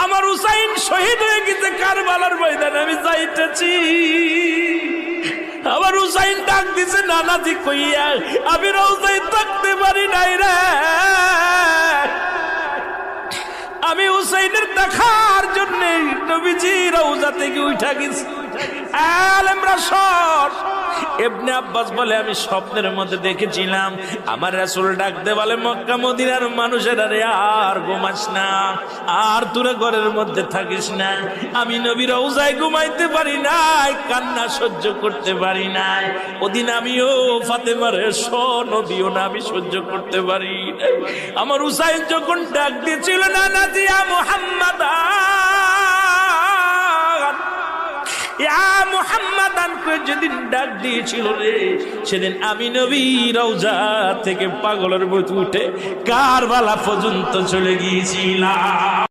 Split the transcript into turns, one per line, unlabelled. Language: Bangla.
আমার হুসাইন শহীদ হয়ে গেছে কারবালার ময়দানে, আমি যাইতেছি। আমার হুসাইন ডাক দিছে নানাজি কইয়া, আমি রওজায় থাকতে পারি নাই রে, আমি হুসাইনের দেখার জন্য নবীজি রওজা থেকে উঠা গেছি। আলেমরা সর। ইবনে আব্বাস বলে আমি স্বপ্নের মধ্যে দেখেছিলাম আমার রাসূল ডাকতে বলে, মক্কা মদিনার মানুষেরা রে আর ঘুমাস না, আর তোরা ঘরের মধ্যে থাকিস না। আমি নবী রওজায় ঘুমাইতে পারি নাই, কান্না সহ্য করতে পারি নাই। ওদিন আমিও ফাতেমার নবীও না আমি সহ্য করতে পারি নাই। আমার হুসাইন যখন ডাক দিয়েছিল না নাজি ইয়া মুহাম্মাদ মুহাম্মাদান করে যেদিন ডাক দিয়েছিল রে, সেদিন আমি নবী রওজা থেকে পাগলের মতো উঠে কারবালা পর্যন্ত চলে গিয়েছিলাম।